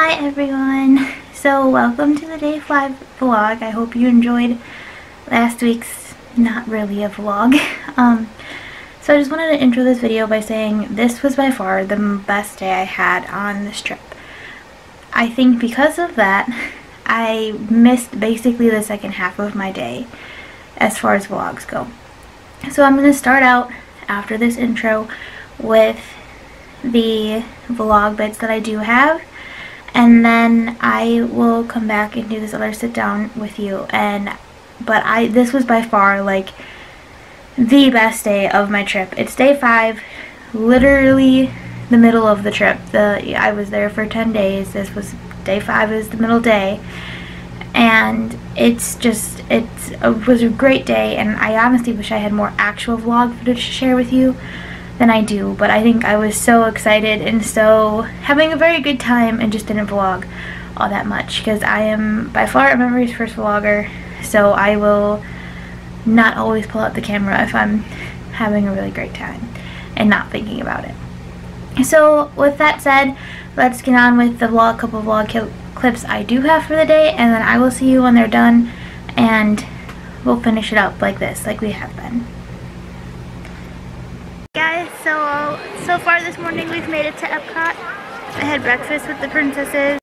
Hi everyone! So welcome to the day 5 vlog. I hope you enjoyed last week's not really a vlog. So I just wanted to intro this video by saying this was by far the best day I had on this trip. I think because of that, I missed basically the second half of my day as far as vlogs go. So I'm going to start out after this intro with the vlog bits that I do have, and then I will come back and do this other sit down with you. But this was by far like the best day of my trip. It's day 5, literally the middle of the trip. I was there for 10 days. This was day 5, is the middle day, and it was a great day. And I honestly wish I had more actual vlog footage to share with you than I do, but I think I was so excited and so having a very good time and just didn't vlog all that much because I am by far a memories first vlogger, so I will not always pull out the camera if I'm having a really great time and not thinking about it. So with that said, let's get on with the couple vlog clips I do have for the day, and then I will see you when they're done and we'll finish it up like this, like we have been. Guys, so far this morning we've made it to Epcot. I had breakfast with the princesses.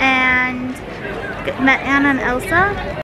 And met Anna and Elsa.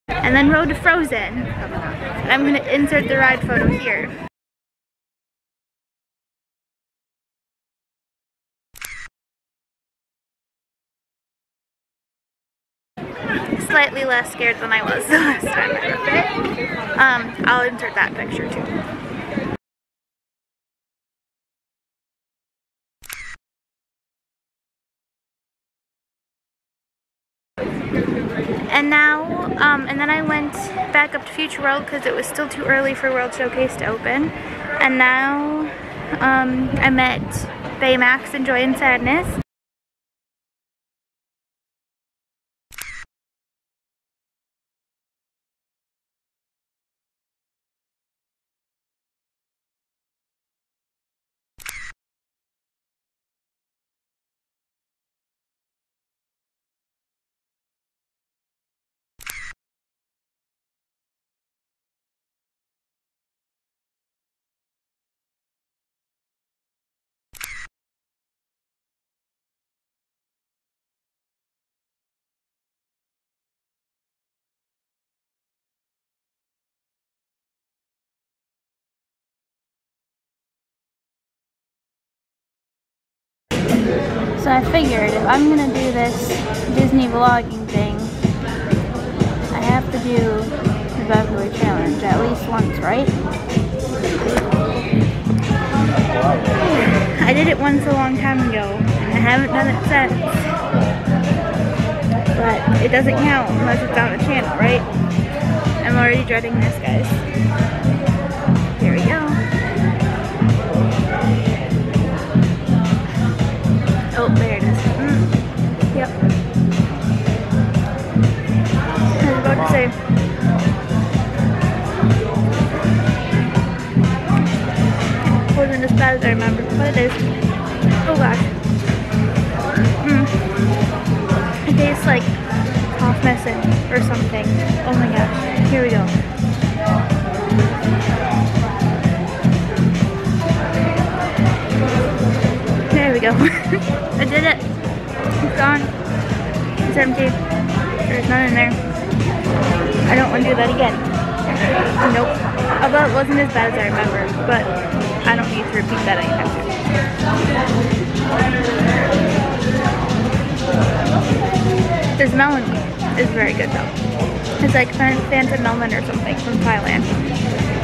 And then rode to Frozen. And I'm going to insert the ride photo here. Slightly less scared than I was the last time I rode it. I'll insert that picture too. And now, and then I went back up to Future World because it was still too early for World Showcase to open. And now, I met Baymax and Joy and Sadness. So I figured if I'm gonna do this Disney vlogging thing, I have to do the Beverly Challenge at least once, right? I did it once a long time ago, and I haven't done it since. But it doesn't count unless it's on the channel, right? I'm already dreading this, guys. Here we go. Oh, there it is. Yep. I was about to say. It wasn't as bad as I remember, but it is. Oh gosh. It tastes like cough medicine or something. Oh my gosh. Here we go. There we go. I did it. It's gone. It's empty. There's none in there. I don't want to do that again. Nope. Although it wasn't as bad as I remember, but I don't need to repeat that anytime soon. This melon is very good though. It's like Phantom melon or something from Thailand.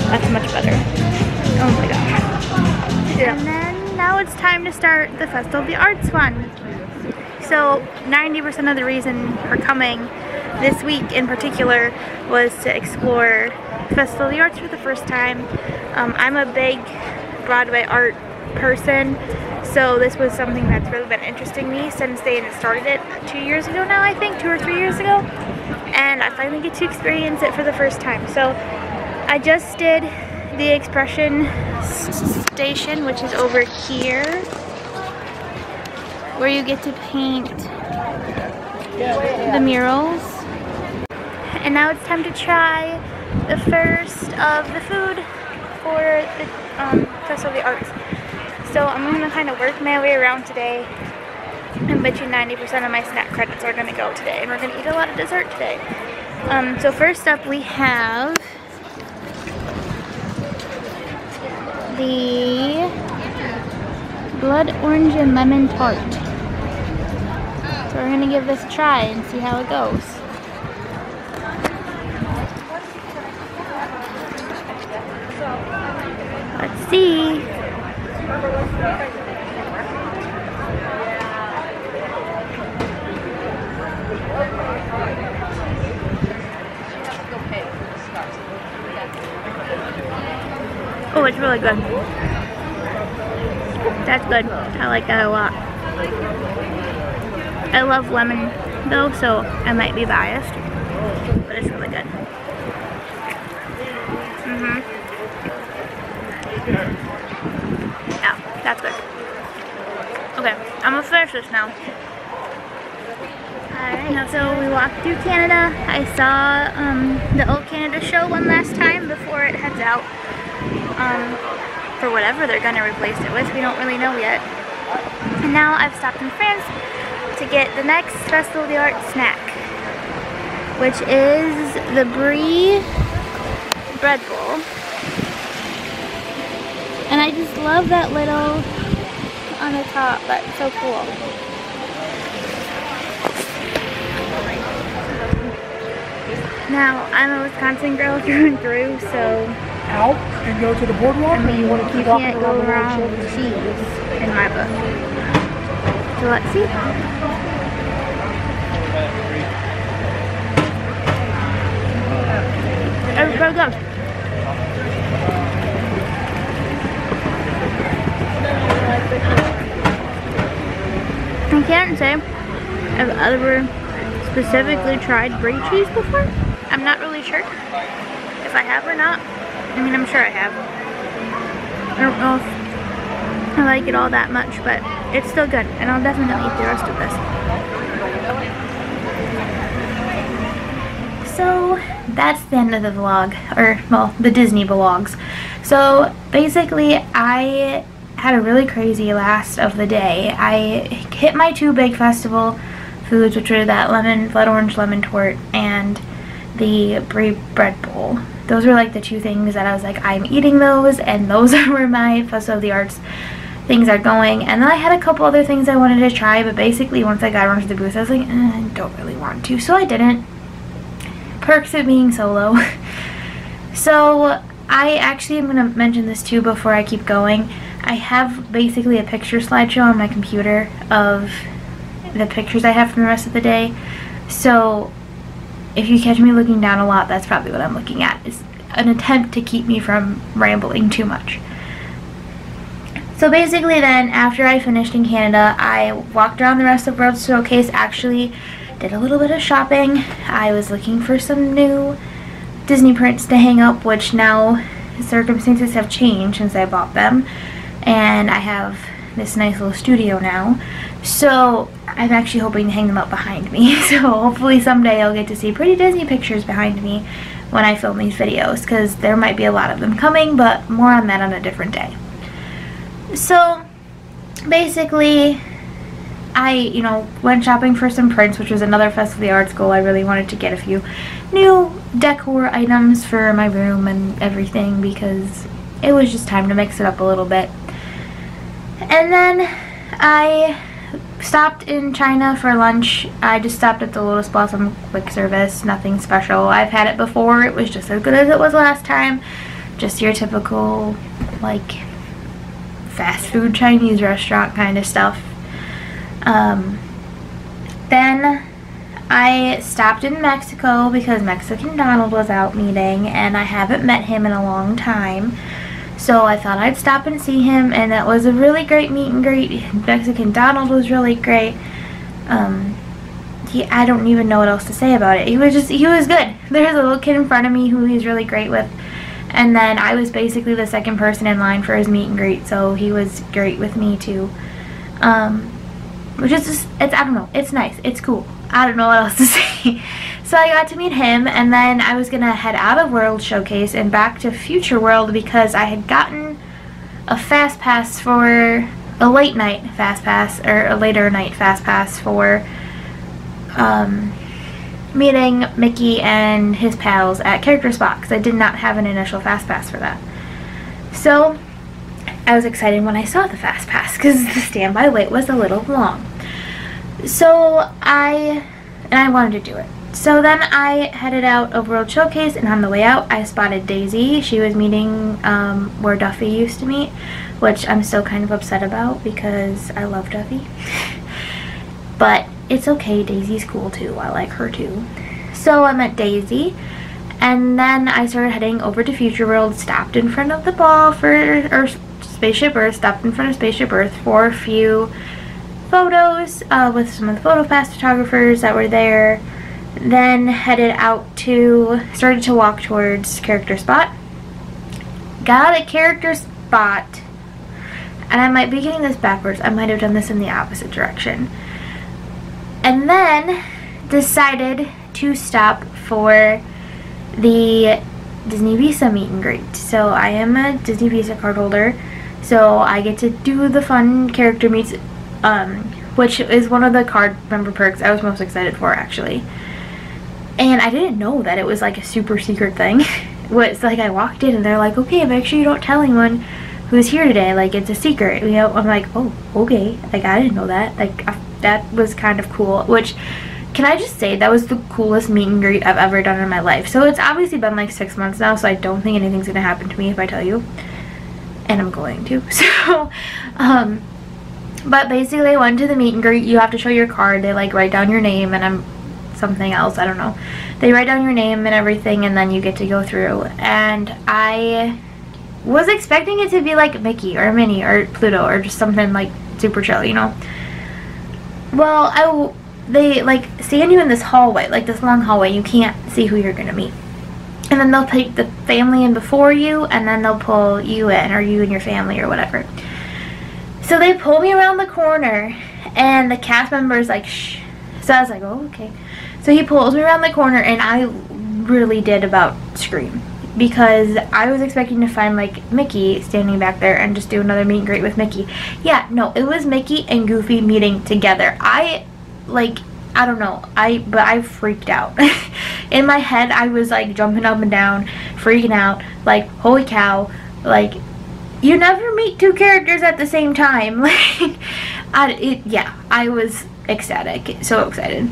That's much better. Oh my gosh. Yeah. And then now it's time to start the Festival of the Arts one. So 90% of the reason for coming this week in particular was to explore Festival of the Arts for the first time. I'm a big Broadway art person, so this was something that's really been interesting me since they started it 2 years ago now, I think, 2 or 3 years ago, and I finally get to experience it for the first time. So I just did the Expression Station, which is over here, where you get to paint the murals. And now it's time to try the first of the food for the Festival of the Arts. So I'm going to kind of work my way around today. I bet you 90% of my snack credits are going to go today. And we're going to eat a lot of dessert today. So first up we have the blood orange and lemon tart. So we're going to give this a try and see how it goes. Let's see. Oh, it's really good. That's good. I like that a lot. I love lemon though, so I might be biased, but it's really good. Yeah, that's good. Okay, I'm gonna finish this now. Alright, so we walked through Canada. I saw the Old Canada show one last time before it heads out. For whatever they're gonna replace it with, we don't really know yet. And now I've stopped in France to get the next Festival of the Arts snack, which is the Brie bread bowl. And I just love that little on the top. That's so cool. Now, I'm a Wisconsin girl through and through, so out and go to the boardwalk. I mean, you want to keep you can't go wrong with cheese in my book. So let's see. Everybody go. I can't say I've ever specifically tried brie cheese before. I'm not really sure if I have or not. I mean, I'm sure I have. I don't know if I like it all that much, but it's still good, and I'll definitely eat the rest of this. So that's the end of the vlog, or well, the Disney vlogs. So basically, I had a really crazy last of the day. I hit my 2 big festival foods, which were that blood orange lemon tart and the brie bread bowl. Those were like the 2 things that I was like, I'm eating those, and those were my Festival of the Arts things are going. And then I had a couple other things I wanted to try, but basically once I got around to the booth, I was like, I don't really want to, so I didn't. Perks of being solo. So I actually am going to mention this too before I keep going. I have basically a picture slideshow on my computer of the pictures I have from the rest of the day. So if you catch me looking down a lot, that's probably what I'm looking at. It's an attempt to keep me from rambling too much. So basically then, after I finished in Canada, I walked around the rest of World Showcase, actually did a little bit of shopping. I was looking for some new Disney prints to hang up, which now circumstances have changed since I bought them. And I have this nice little studio now. So I'm actually hoping to hang them up behind me. So hopefully someday I'll get to see pretty Disney pictures behind me when I film these videos, because there might be a lot of them coming, but more on that on a different day. So basically I, went shopping for some prints, which was another Festival of the Arts goal. I really wanted to get a few new decor items for my room and everything, because it was just time to mix it up a little bit. And then I stopped in China for lunch. I just stopped at the Lotus Blossom quick service, nothing special. I've had it before. It was just as good as it was last time. Just your typical, like, fast food Chinese restaurant kind of stuff. Then I stopped in Mexico because Mexican Donald was out meeting, and I haven't met him in a long time. So I thought I'd stop and see him, and that was a really great meet and greet. Mexican Donald was really great. I don't even know what else to say about it. He was good. There's a little kid in front of me who he's really great with. And then I was basically the second person in line for his meet and greet, so he was great with me too. Which is just, I don't know, it's nice, it's cool. I don't know what else to say. So I got to meet him, and then I was gonna head out of World Showcase and back to Future World because I had gotten a fast pass for a late night fast pass, or a later night fast pass for meeting Mickey and his pals at Character Spot, because I did not have an initial fast pass for that. So I was excited when I saw the fast pass because the standby wait was a little long. So I wanted to do it. So then I headed out of World Showcase, and on the way out I spotted Daisy. She was meeting where Duffy used to meet, which I'm still kind of upset about because I love Duffy. But it's okay, Daisy's cool too. I like her too. So I met Daisy, and then I started heading over to Future World, stopped in front of the ball or Spaceship Earth, stopped in front of Spaceship Earth for a few photos with some of the PhotoPass photographers that were there. Then started to walk towards Character Spot. Got out at Character Spot, and I might be getting this backwards. I might have done this in the opposite direction. And then decided to stop for the Disney Visa meet and greet. So I am a Disney Visa card holder, so I get to do the fun character meets, which is one of the card member perks I was most excited for, actually. And I didn't know that it was like a super secret thing. It's like I walked in and they're like, okay, make sure you don't tell anyone who's here today, like it's a secret, I'm like, oh, okay, like I didn't know that. Like that was kind of cool, which, can I just say, that was the coolest meet and greet I've ever done in my life. So it's obviously been like 6 months now, so I don't think anything's gonna happen to me if I tell you, and I'm going to. So but basically I went to the meet and greet. You have to show your card. They like write down your name, and I'm something else, I don't know. They write down your name and everything, and then you get to go through. And I was expecting it to be like Mickey or Minnie or Pluto or just something like super chill, Well, they like stand you in this hallway, like this long hallway. You can't see who you're gonna meet. And then they'll take the family in before you, and then they'll pull you in, or you and your family or whatever. So they pull me around the corner, and the cast member's like, shh. So I was like, oh, okay. So he pulls me around the corner, and I really did about scream, because I was expecting to find like Mickey standing back there and just do another meet and greet with Mickey. Yeah, no, it was Mickey and Goofy meeting together. I don't know, but I freaked out. In my head, I was like jumping up and down, freaking out, like, holy cow, like, you never meet two characters at the same time. Like, yeah, I was ecstatic, so excited.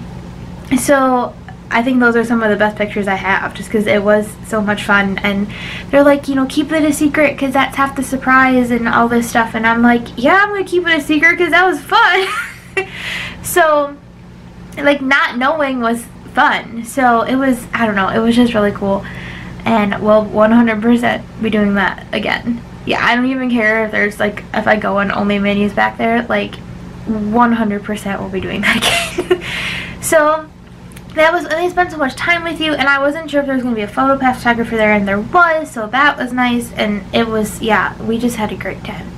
So I think those are some of the best pictures I have, just because it was so much fun. And they're like, you know, keep it a secret because that's half the surprise and all this stuff. And I'm like, yeah, I'm gonna keep it a secret because that was fun. So, like, not knowing was fun. So it was, I don't know, it was just really cool. And we'll 100% be doing that again. Yeah, I don't even care if there's, like, if I go on only menus back there, like, 100% we'll be doing that again. So that was, they spent so much time with you, and I wasn't sure if there was going to be a photo pass photographer there, and there was, so that was nice. And it was, yeah, we just had a great time.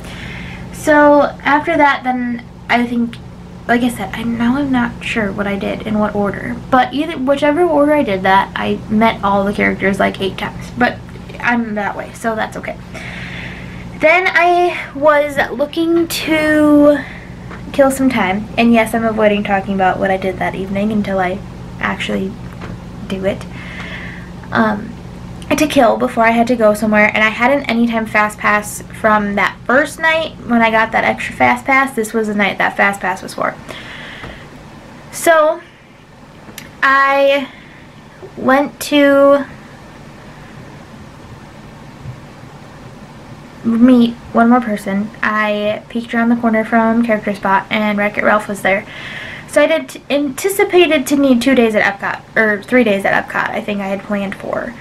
So after that, then I think, like I said, I'm not sure what I did in what order, but whichever order I did that, I met all the characters like 8 times, but I'm that way, so that's okay. Then I was looking to kill some time, and yes, I'm avoiding talking about what I did that evening until I actually do it. To kill before I had to go somewhere, and I had an anytime fast pass from that first night when I got that extra fast pass. This was the night that fast pass was for. So I went to meet one more person. I peeked around the corner from Character Spot, and Wreck-It Ralph was there. So I anticipated to need 2 days at Epcot, or 3 days at Epcot, I think I had planned for.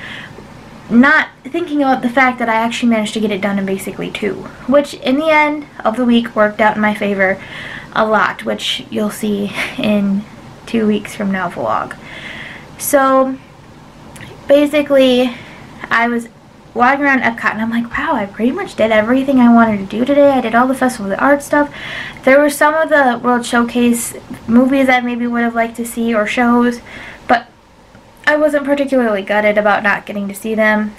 Not thinking about the fact that I actually managed to get it done in basically 2, which in the end of the week worked out in my favor a lot, which you'll see in 2 weeks from now vlog. So basically I was walking around Epcot, and I'm like, wow, I pretty much did everything I wanted to do today. I did all the Festival of the Arts stuff. There were some of the World Showcase movies I maybe would have liked to see, or shows, but I wasn't particularly gutted about not getting to see them.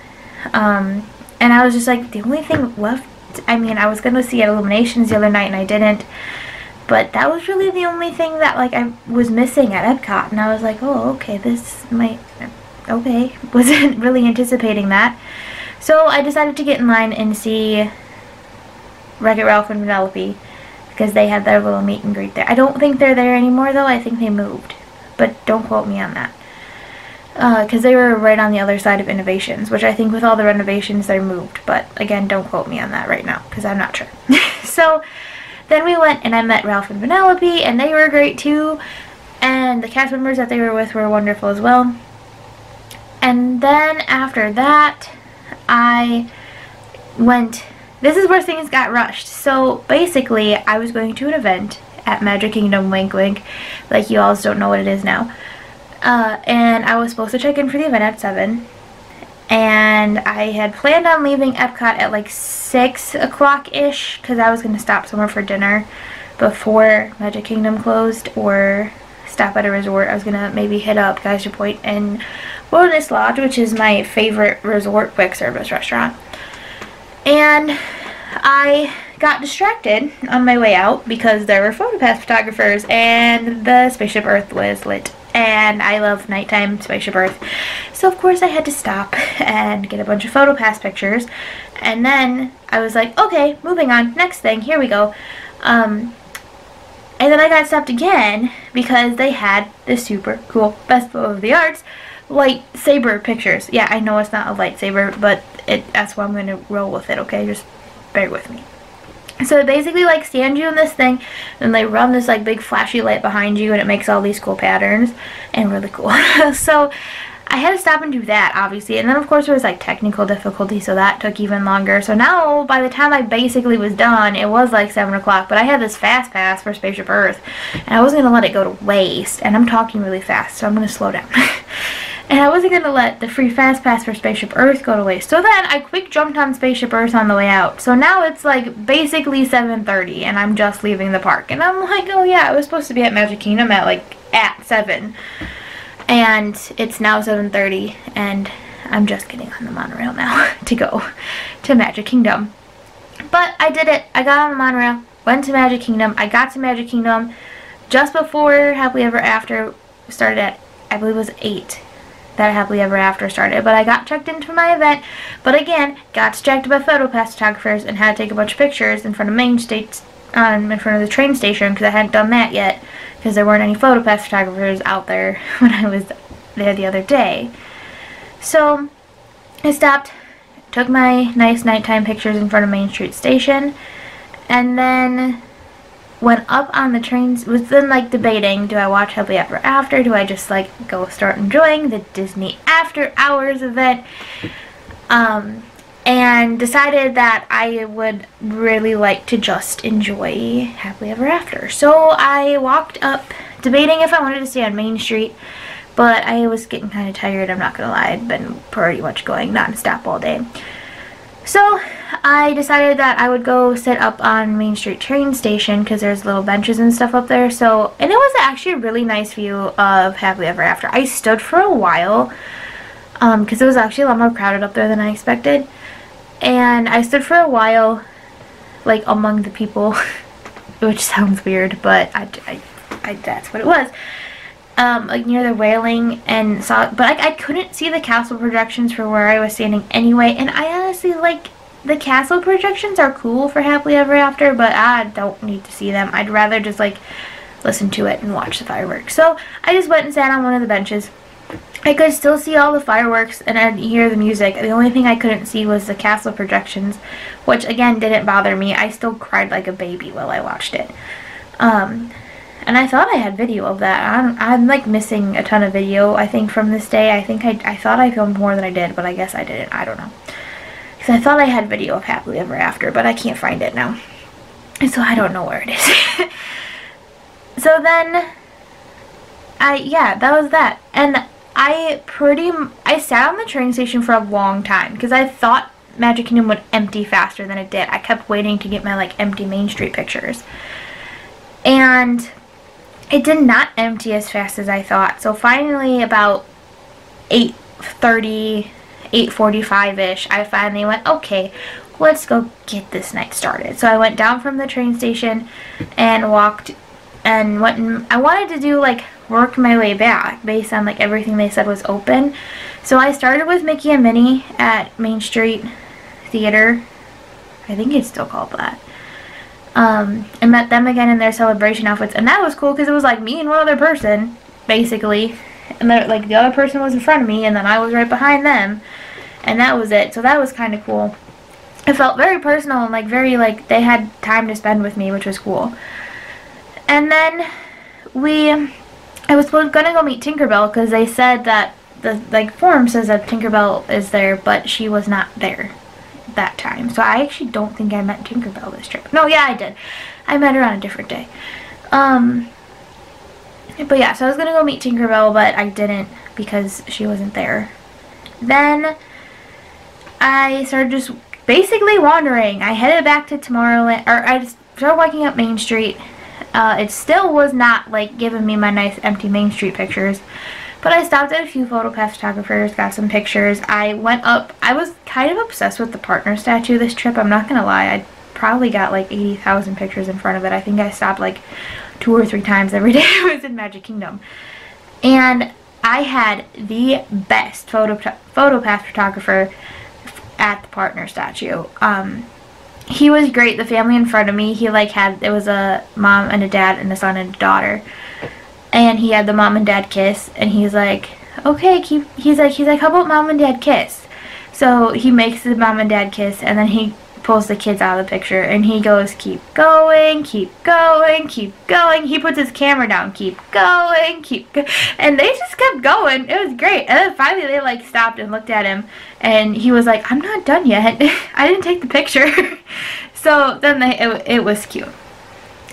And I was just like, the only thing left, I mean, I was going to see Illuminations the other night and I didn't, but that was really the only thing that, like, I was missing at Epcot. And I was like, oh, okay, this might, okay, wasn't really anticipating that. So I decided to get in line and see Wreck-It Ralph and Vanellope, because they had their little meet and greet there. I don't think they're there anymore, though. I think they moved, but don't quote me on that. Because they were right on the other side of Innovations, which I think with all the renovations they're moved, but again, don't quote me on that right now, because I'm not sure. So then we went and I met Ralph and Vanellope, and they were great too, and the cast members that they were with were wonderful as well. And then after that, I went, this is where things got rushed. So basically, I was going to an event at Magic Kingdom, wink wink, like you all don't know what it is now. And I was supposed to check in for the event at 7, and I had planned on leaving Epcot at like 6 o'clock-ish, because I was going to stop somewhere for dinner before Magic Kingdom closed, or stop at a resort. I was going to maybe hit up Geyser Point and Wilderness Lodge, which is my favorite resort quick service restaurant. And I got distracted on my way out because there were PhotoPass photographers and the Spaceship Earth was lit. And I love nighttime Spaceship Earth. So of course I had to stop and get a bunch of PhotoPass pictures. And then I was like, okay, moving on, next thing, here we go. And then I got stopped again because they had this super cool Festival of the Arts lightsaber pictures. Yeah, I know it's not a lightsaber, but that's why I'm going to roll with it, okay? Just bear with me. So they basically like stand you in this thing, and they run this like big flashy light behind you, and it makes all these cool patterns, and really cool. So I had to stop and do that, obviously, and then of course there was like technical difficulty, so that took even longer. So now by the time I basically was done, it was like 7 o'clock, but I had this fast pass for Spaceship Earth, and I wasn't going to let it go to waste, and I'm talking really fast, so I'm going to slow down. And I wasn't going to let the free fast pass for Spaceship Earth go to waste. So then I quick jumped on Spaceship Earth on the way out. So now it's like basically 7:30 and I'm just leaving the park. And I'm like, oh yeah, I was supposed to be at Magic Kingdom at 7. And it's now 7:30 and I'm just getting on the monorail now to go to Magic Kingdom. But I did it. I got on the monorail, went to Magic Kingdom. I got to Magic Kingdom just before Happily Ever After started at, I believe it was 8. that Happily Ever After started. But I got checked into my event, but again, got distracted by PhotoPass photographers and had to take a bunch of pictures in front of Main State, in front of the train station, because I hadn't done that yet, because there weren't any PhotoPass photographers out there when I was there the other day. So I stopped, took my nice nighttime pictures in front of Main Street Station, and then went up on the trains. Was then like debating, do I watch Happily Ever After? Do I just like go start enjoying the Disney After Hours event? And decided that I would really like to just enjoy Happily Ever After. So I walked up, debating if I wanted to stay on Main Street, but I was getting kind of tired, I'm not gonna lie. I'd been pretty much going non-stop all day. So I decided that I would go sit up on Main Street train station, because there's little benches and stuff up there. So, and it was actually a really nice view of Happily Ever After. I stood for a while, because it was actually a lot more crowded up there than I expected. And I stood for a while, like, among the people, which sounds weird, but that's what it was. Like near the railing, and saw, but I couldn't see the castle projections for where I was standing anyway. And I honestly, like, the castle projections are cool for Happily Ever After, but I don't need to see them. I'd rather just like listen to it and watch the fireworks. So I just went and sat on one of the benches. I could still see all the fireworks and I'd hear the music. The only thing I couldn't see was the castle projections, which again didn't bother me. I still cried like a baby while I watched it. And I thought I had video of that. I'm like missing a ton of video, I think, from this day. I think I thought I filmed more than I did, but I guess I didn't. I don't know. Because I thought I had video of Happily Ever After, but I can't find it now. And so I don't know where it is. So then, yeah, that was that. And I sat on the train station for a long time, because I thought Magic Kingdom would empty faster than it did. I kept waiting to get my like empty Main Street pictures. And it did not empty as fast as I thought. So finally, about 8:30, 8:45-ish, I finally went, okay, let's go get this night started. So I went down from the train station and walked and went, and I wanted to do like work my way back based on like everything they said was open. So I started with Mickey and Minnie at Main Street Theater. I think it's still called that. And met them again in their celebration outfits, and that was cool because it was like me and one other person, basically, and like the other person was in front of me, and then I was right behind them, and that was it. So that was kind of cool. It felt very personal and like very like they had time to spend with me, which was cool. And then I was gonna go meet Tinkerbell because they said that the like form says that Tinkerbell is there, but she was not there that time. So I actually don't think I met Tinkerbell this trip. No, yeah, I did. I met her on a different day. But yeah, so I was gonna go meet Tinkerbell, but I didn't because she wasn't there. Then I started just basically wandering. I headed back to Tomorrowland, or I just started walking up Main Street. It still was not like giving me my nice empty Main Street pictures. But I stopped at a few PhotoPass photographers, got some pictures. I went up. I was kind of obsessed with the partner statue this trip. I'm not going to lie. I probably got like 80,000 pictures in front of it. I think I stopped like 2 or 3 times every day I was in Magic Kingdom. And I had the best PhotoPass photographer at the partner statue. He was great. The family in front of me, he like had, it was a mom and a dad and a son and a daughter. And he had the mom and dad kiss, and he's like, okay, he's like, how about mom and dad kiss? So he makes the mom and dad kiss, and then he pulls the kids out of the picture, and he goes, keep going, keep going, keep going. He puts his camera down, keep going, and they just kept going. It was great. And then finally they like stopped and looked at him, and he was like, I'm not done yet. I didn't take the picture. So then it was cute.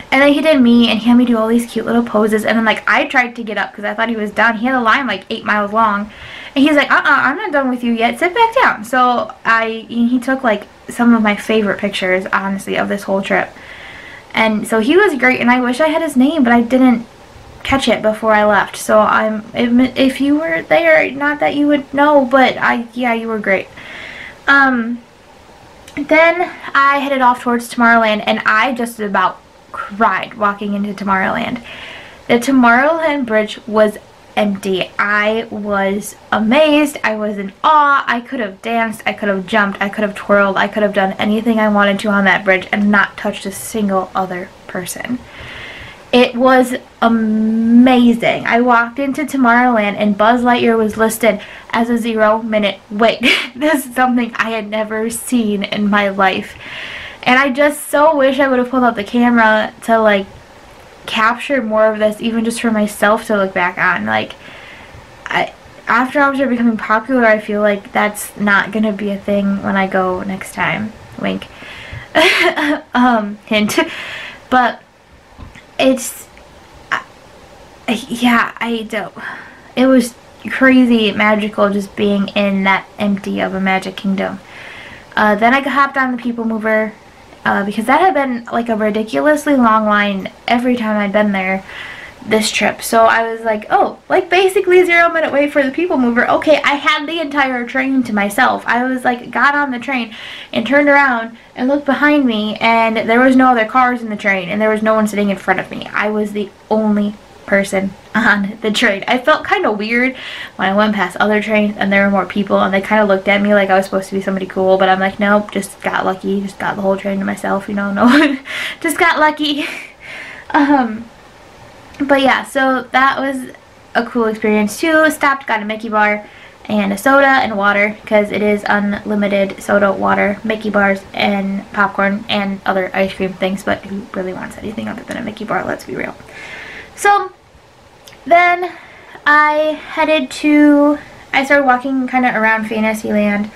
And then he did me, and he had me do all these cute little poses. And then, like, I tried to get up because I thought he was done. He had a line, like, 8 miles long. And he's like, I'm not done with you yet. Sit back down. So he took, like, some of my favorite pictures, honestly, of this whole trip. And so he was great. And I wish I had his name, but I didn't catch it before I left. So if you were there, not that you would know, but yeah, you were great. Then I headed off towards Tomorrowland, and I just about cried walking into Tomorrowland. The Tomorrowland bridge was empty. I was amazed. I was in awe. I could have danced. I could have jumped. I could have twirled. I could have done anything I wanted to on that bridge and not touched a single other person. It was amazing. I walked into Tomorrowland and Buzz Lightyear was listed as a 0-minute wait. This is something I had never seen in my life. And I just so wish I would have pulled out the camera to like capture more of this, even just for myself to look back on. Like, after objects are becoming popular, I feel like that's not gonna be a thing when I go next time. Wink. Hint. But it's, yeah, I don't. It was crazy magical just being in that empty of a Magic Kingdom. Then I hopped on the People Mover. Because that had been like a ridiculously long line every time I'd been there this trip. So I was like, oh, like basically 0-minute wait for the People Mover. Okay, I had the entire train to myself. I was like, got on the train and turned around and looked behind me, and there was no other cars in the train, and there was no one sitting in front of me. I was the only person on the train. I felt kind of weird when I went past other trains and there were more people and they kind of looked at me like I was supposed to be somebody cool, but I'm like, nope, just got lucky, just got the whole train to myself, you know, no, just got lucky. But yeah, so that was a cool experience too. Stopped, got a Mickey bar and a soda and water, because it is unlimited soda, water, Mickey bars, and popcorn and other ice cream things, but who really wants anything other than a Mickey bar, let's be real. So then I started walking kind of around Fantasyland.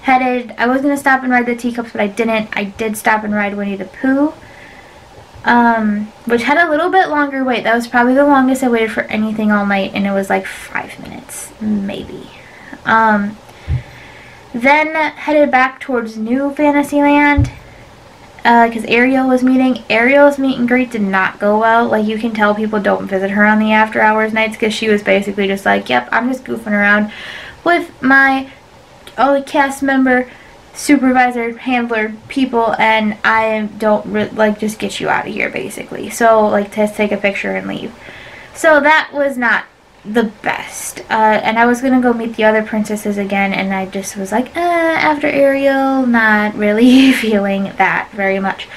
I was going to stop and ride the teacups, but I didn't. I did stop and ride Winnie the Pooh, which had a little bit longer wait. That was probably the longest I waited for anything all night, and it was like 5 minutes, maybe. Then headed back towards New Fantasyland, because Ariel was meeting. Ariel's meet and greet did not go well. Like, you can tell people don't visit her on the after hours nights, because she was basically just like, yep, I'm just goofing around with my cast member, supervisor, handler, people, and I don't like, just get you out of here, basically. So, like, just take a picture and leave. So that was not the best. And I was gonna go meet the other princesses again, and I just was like, after Ariel, not really feeling that very much.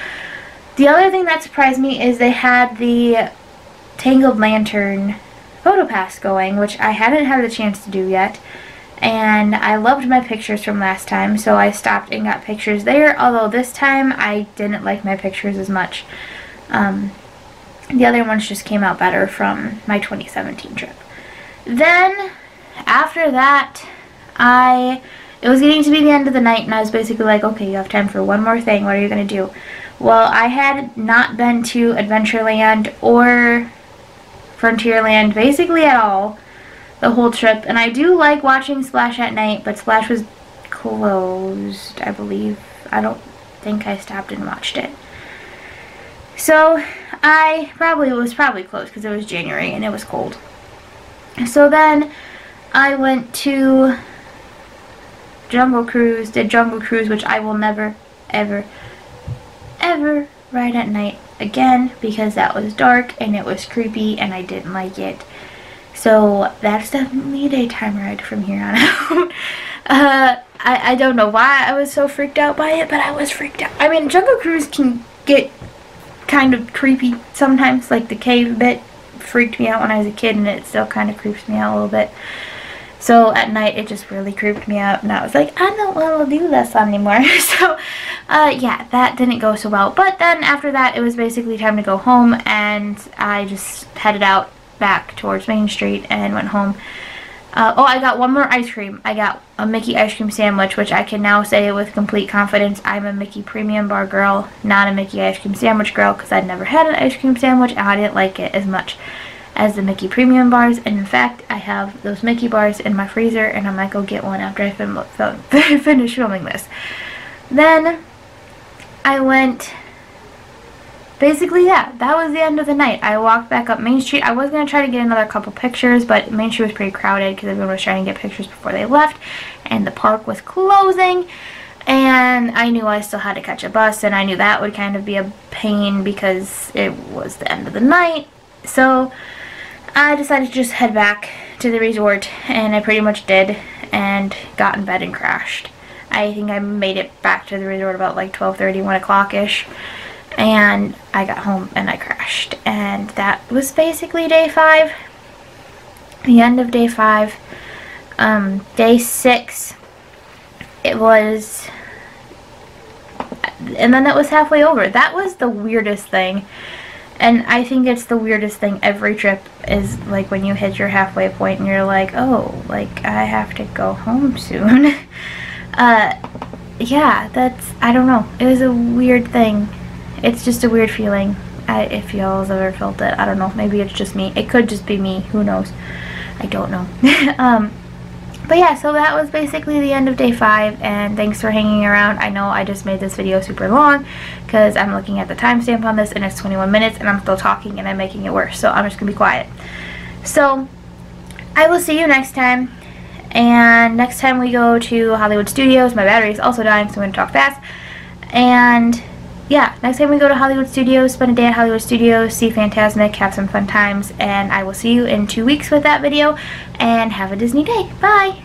The other thing that surprised me is they had the Tangled Lantern photo pass going, which I hadn't had the chance to do yet. And I loved my pictures from last time, so I stopped and got pictures there, although this time I didn't like my pictures as much. The other ones just came out better from my 2017 trip. Then, after that, it was getting to be the end of the night, and I was basically like, okay, you have time for one more thing, what are you going to do? Well, I had not been to Adventureland or Frontierland basically at all the whole trip, and I do like watching Splash at night, but Splash was closed, I believe. I don't think I stopped and watched it. So, it was probably closed because it was January and it was cold. So then I went to Jungle Cruise, did Jungle Cruise, which I will never, ever, ever ride at night again, because that was dark and it was creepy and I didn't like it. So that's definitely a daytime ride from here on out. I don't know why I was so freaked out by it, but I was freaked out. I mean, Jungle Cruise can get kind of creepy sometimes, like the cave bit freaked me out when I was a kid, and it still kind of creeps me out a little bit. So at night it just really creeped me out, and I was like, I don't want to do this anymore. So yeah, that didn't go so well. But then after that, it was basically time to go home, and I just headed out back towards Main Street and went home. Oh, I got one more ice cream. I got a Mickey ice cream sandwich, which I can now say with complete confidence I'm a Mickey premium bar girl, not a Mickey ice cream sandwich girl, because I'd never had an ice cream sandwich and I didn't like it as much as the Mickey premium bars. And in fact, I have those Mickey bars in my freezer, and I might go get one after I finish filming this. Then I went, basically, yeah, that was the end of the night. I walked back up Main Street. I was going to try to get another couple pictures, but Main Street was pretty crowded because everyone was trying to get pictures before they left, and the park was closing, and I knew I still had to catch a bus, and I knew that would kind of be a pain because it was the end of the night. So I decided to just head back to the resort, and I pretty much did, and got in bed and crashed. I think I made it back to the resort about like 12:30, 1 o'clock-ish, and I got home and I crashed. And that was basically day 5, the end of day 5. Day 6, it was, and then that was halfway over. That was the weirdest thing. And I think it's the weirdest thing every trip, is like when you hit your halfway point and you're like, oh, like I have to go home soon. Yeah, I don't know. It was a weird thing. It's just a weird feeling. If y'all have ever felt it, I don't know. Maybe it's just me. It could just be me. Who knows? I don't know. But yeah, so that was basically the end of day 5, and thanks for hanging around. I know I just made this video super long because I'm looking at the timestamp on this and it's 21 minutes and I'm still talking and I'm making it worse, so I'm just gonna be quiet. So I will see you next time, and next time we go to Hollywood Studios. My battery is also dying, so I'm gonna talk fast. And yeah, next time we go to Hollywood Studios, spend a day at Hollywood Studios, see Fantasmic, have some fun times, and I will see you in 2 weeks with that video, and have a Disney day. Bye!